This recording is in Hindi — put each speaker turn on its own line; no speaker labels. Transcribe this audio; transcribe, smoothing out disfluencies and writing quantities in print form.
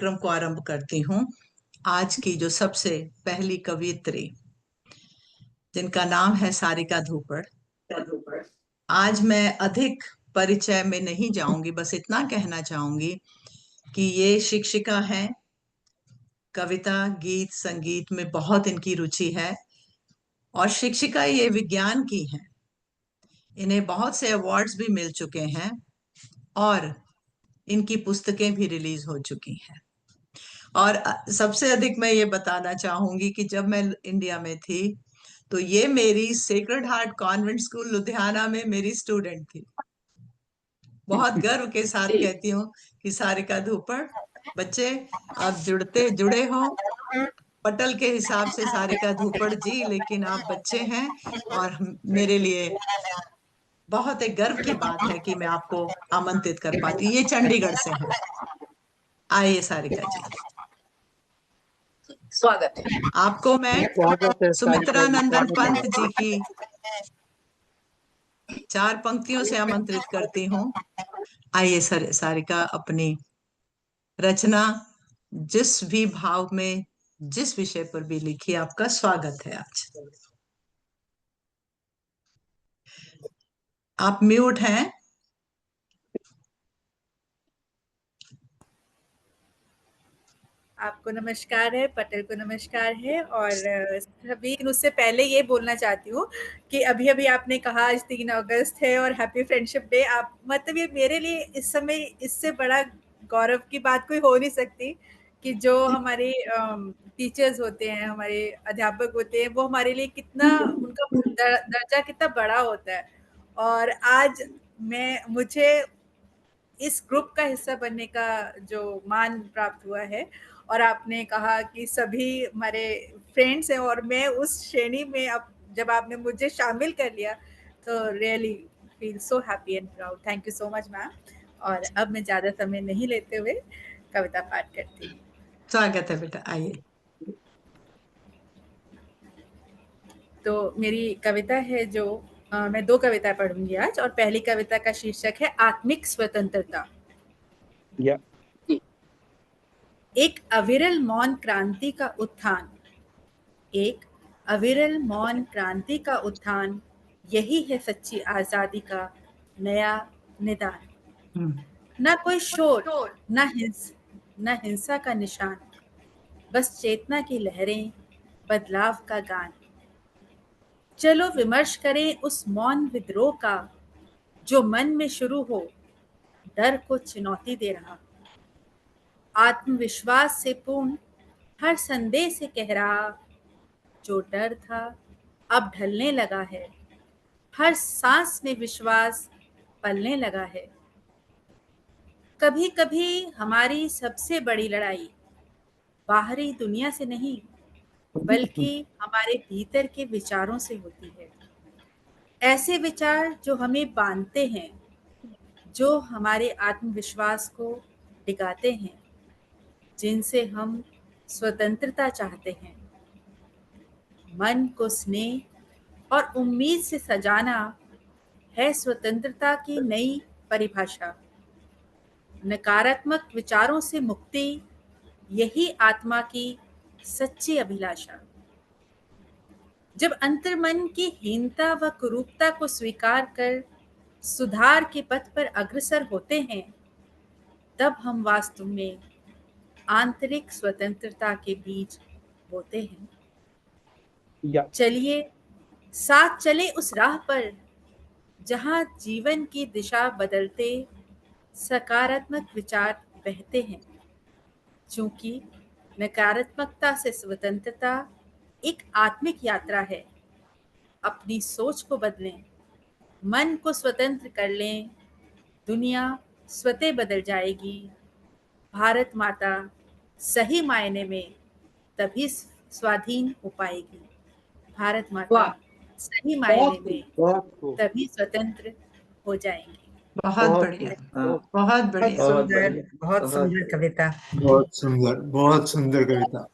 कार्यक्रम को आरंभ करती हूँ। आज की जो सबसे पहली कवियत्री, जिनका नाम है सारिका धूपड़। आज मैं अधिक परिचय में नहीं जाऊंगी, बस इतना कहना चाहूंगी कि ये शिक्षिका हैं। कविता, गीत, संगीत में बहुत इनकी रुचि है और शिक्षिका ये विज्ञान की हैं। इन्हें बहुत से अवार्ड्स भी मिल चुके हैं और इनकी पुस्तकें भी रिलीज हो चुकी हैं। और सबसे अधिक मैं ये बताना चाहूंगी कि जब मैं इंडिया में थी तो ये मेरी sacred heart convent school Ludhiana में मेरी स्टूडेंट थी। बहुत गर्व के साथ कहती हूँ कि सारिका धूपड़, बच्चे आप जुड़े हो पटल के हिसाब से सारिका धूपड़ जी, लेकिन आप बच्चे हैं और मेरे लिए बहुत एक गर्व की बात है कि मैं आपको आमंत्रित कर पाती। ये चंडीगढ़ से है। आइए सारिका जी,
स्वागत है
आपको। मैं सुमित्रानंदन पंत जी की 4 पंक्तियों से आमंत्रित करती हूँ। आइए सारिका, अपनी रचना जिस भी भाव में, जिस विषय पर भी लिखी, आपका स्वागत है। आज आप म्यूट हैं।
आपको नमस्कार है, पटेल को नमस्कार है। और सभी, उससे पहले ये बोलना चाहती हूँ कि अभी अभी आपने कहा आज 3 अगस्त है और हैप्पी फ्रेंडशिप डे। आप मतलब ये मेरे लिए इस समय इससे बड़ा गौरव की बात कोई हो नहीं सकती कि जो हमारे टीचर्स होते हैं, हमारे अध्यापक होते हैं, वो हमारे लिए कितना, उनका दर्जा कितना बड़ा होता है। और आज मुझे इस ग्रुप का हिस्सा बनने का जो मान प्राप्त हुआ है, और आपने कहा कि सभी हमारे फ्रेंड्स हैं और मैं उस श्रेणी में, अब जब आपने मुझे शामिल कर लिया तो really feel so happy and proud. Thank you so much ma'am. और अब मैं ज़्यादा समय नहीं लेते हुए कविता पाठ करती हूँ।
स्वागत है बेटा, आइए।
तो मेरी कविता है जो मैं 2 कविता पढ़ूंगी आज, और पहली कविता का शीर्षक है आत्मिक स्वतंत्रता। एक अविरल मौन क्रांति का उत्थान, एक अविरल मौन क्रांति का उत्थान, यही है सच्ची आजादी का नया निदान। न कोई शोर, न हिंसा का निशान, बस चेतना की लहरें, बदलाव का गान। चलो विमर्श करें उस मौन विद्रोह का, जो मन में शुरू हो, डर को चुनौती दे रहा। आत्मविश्वास से पूर्ण हर संदेह से कह रहा, जो डर था अब ढलने लगा है, हर सांस में विश्वास पलने लगा है। कभी कभी हमारी सबसे बड़ी लड़ाई बाहरी दुनिया से नहीं, बल्कि हमारे भीतर के विचारों से होती है। ऐसे विचार जो हमें बांधते हैं, जो हमारे आत्मविश्वास को डिगाते हैं, जिनसे हम स्वतंत्रता चाहते हैं। मन को स्नेह और उम्मीद से सजाना है स्वतंत्रता की नई परिभाषा। नकारात्मक विचारों से मुक्ति, यही आत्मा की सच्ची अभिलाषा। जब अंतर्मन की हीनता व कुरूपता को स्वीकार कर सुधार के पथ पर अग्रसर होते हैं, तब हम वास्तव में आंतरिक स्वतंत्रता के बीज बोते हैं। चलिए साथ चले उस राह पर, जहां जीवन की दिशा बदलते सकारात्मक विचार बहते हैं। चूंकि नकारात्मकता से स्वतंत्रता एक आत्मिक यात्रा है। अपनी सोच को बदलें, मन को स्वतंत्र कर लें, दुनिया स्वतः बदल जाएगी। भारत माता सही मायने में तभी स्वाधीन हो पाएगी। भारत माता सही मायने में तभी स्वतंत्र हो जाएंगी।
बहुत बढ़िया, बहुत बढ़िया,
बहुत सुंदर कविता।
बहुत सुंदर कविता।